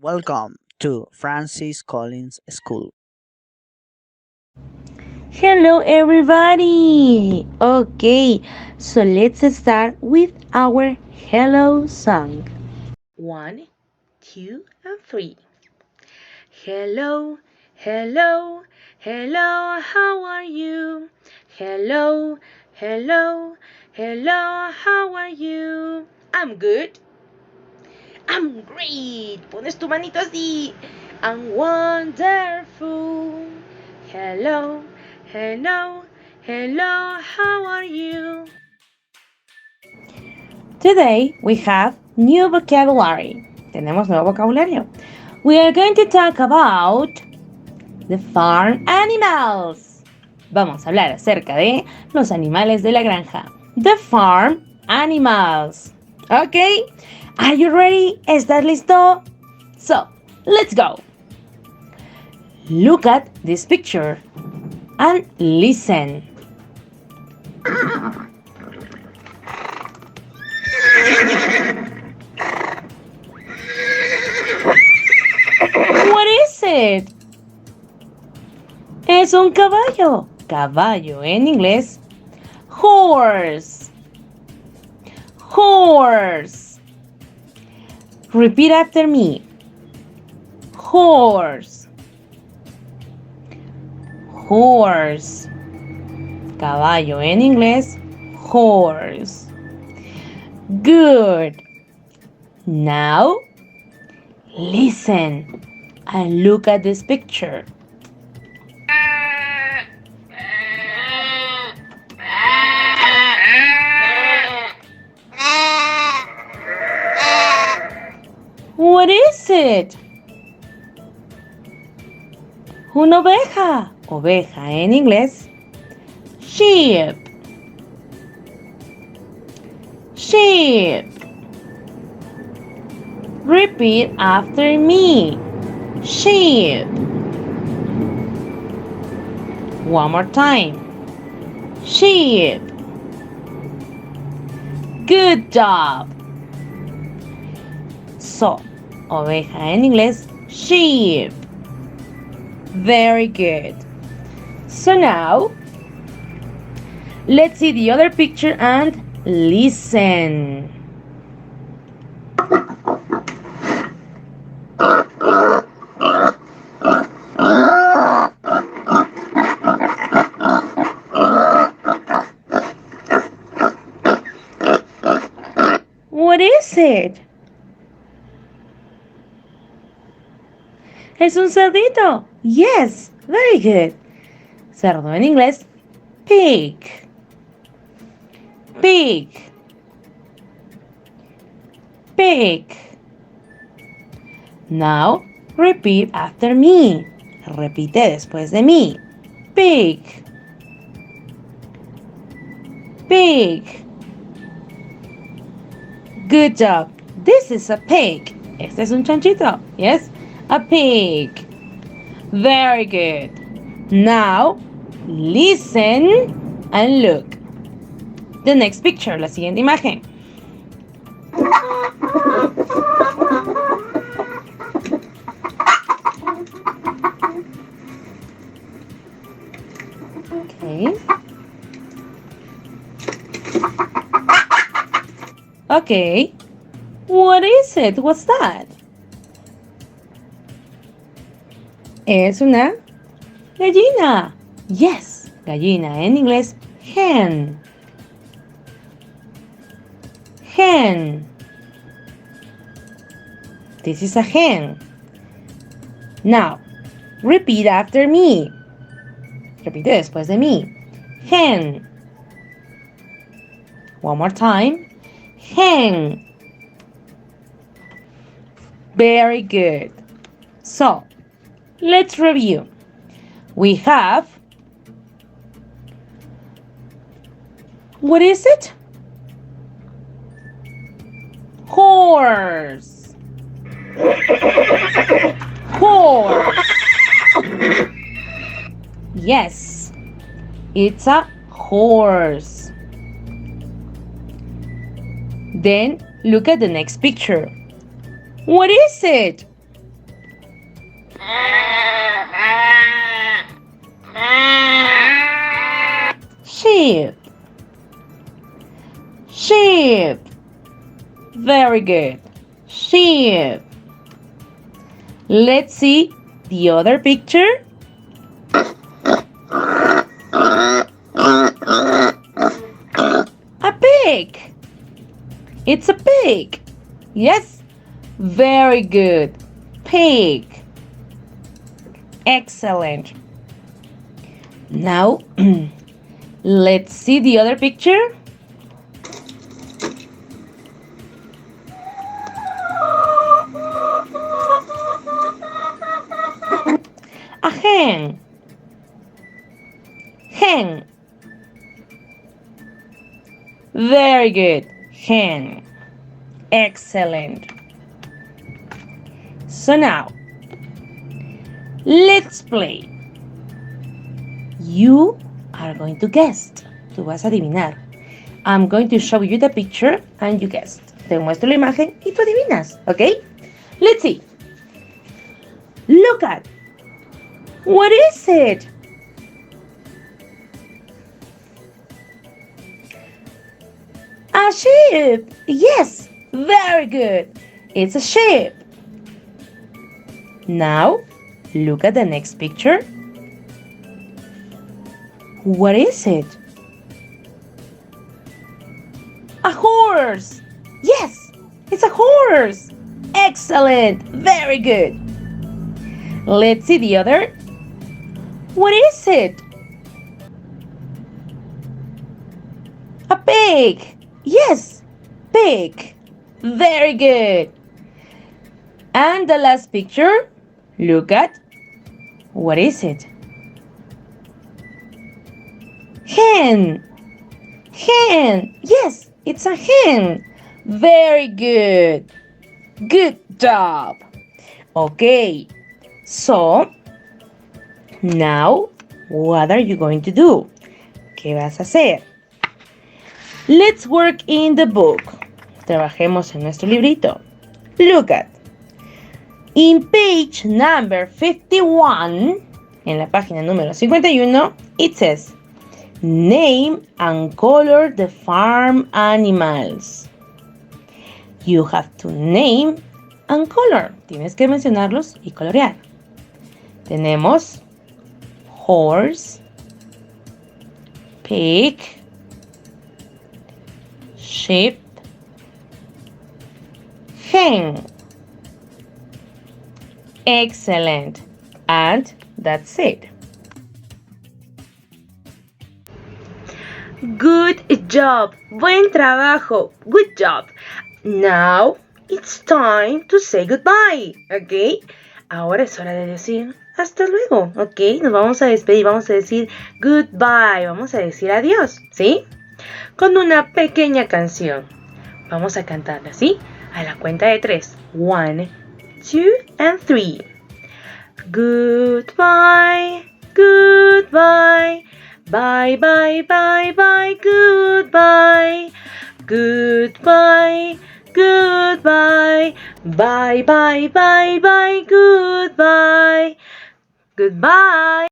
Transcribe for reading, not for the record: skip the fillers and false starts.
Welcome to Francis Collins School. Hello, everybody! Okay, so let's start with our hello song. One, two, and three. Hello, hello, hello, how are you? Hello, hello, hello, how are you? I'm good. I'm great. Pones tu manito así. I'm wonderful. Hello, hello, hello, how are you? Today we have new vocabulary. Tenemos nuevo vocabulario. We are going to talk about the farm animals. Vamos a hablar acerca de los animales de la granja. The farm animals. Okay? Are you ready? ¿Estás listo? So, let's go. Look at this picture and listen. What is it? Es un caballo. Caballo en inglés. Horse. Horse. Repeat after me. Horse. Horse. Caballo en inglés. Horse. Good. Now, listen and look at this picture. What is it? Una oveja. Oveja en inglés. Sheep. Sheep. Repeat after me. Sheep. One more time. Sheep. Good job. So, oveja en inglés, sheep. Very good. So now, let's see the other picture and listen. What is it? Es un cerdito. Yes, very good. Cerdo en inglés, pig. Pig. Pig. Now, repeat after me. Repite después de mí. Pig. Pig. Good job. This is a pig. Este es un chanchito. Yes, a pig. Very good. Now, listen and look. The next picture, la siguiente imagen. Okay. Okay. What is it? What's that? Es una gallina. Yes, gallina en inglés, hen. Hen. This is a hen. Now, repeat after me. Repite después de mí. Hen. One more time. Hen. Very good. So, let's review. We have, what is it? Horse. Horse. Yes, it's a horse. Then look at the next picture. What is it? Sheep. Sheep. Very good. Sheep. Let's see the other picture. A pig. It's a pig. Yes. Very good. Pig. Excellent. Now, let's see the other picture. A hen. Hen. Very good. Hen. Excellent. So now, let's play. You are going to guess. Tú vas a adivinar. I'm going to show you the picture and you guess. Te muestro la imagen y tú adivinas, ¿ok? Let's see. Look at. What is it? A sheep. Yes, very good. It's a sheep. Now, look at the next picture. What is it? A horse. Yes, it's a horse. Excellent. Very good. Let's see the other. What is it? A pig. Yes, pig. Very good. And the last picture. Look at. What is it? Hen. Hen. Yes, it's a hen. Very good. Good job. Okay. So, now, what are you going to do? ¿Qué vas a hacer? Let's work in the book. Trabajemos en nuestro librito. Look at. In page number 51, en la página número 51, it says, name and color the farm animals. You have to name and color. Tienes que mencionarlos y colorear. Tenemos horse, pig, sheep, hen. Excellent. And that's it. Good job. Buen trabajo. Good job. Now it's time to say goodbye. ¿Ok? Ahora es hora de decir hasta luego. ¿Ok? Nos vamos a despedir. Vamos a decir goodbye. Vamos a decir adiós. ¿Sí? Con una pequeña canción. Vamos a cantarla, ¿sí? A la cuenta de 3. 1, 2, and 3. Goodbye, goodbye, bye, bye, bye, bye, goodbye, goodbye, goodbye, bye, bye, bye, bye, goodbye, goodbye.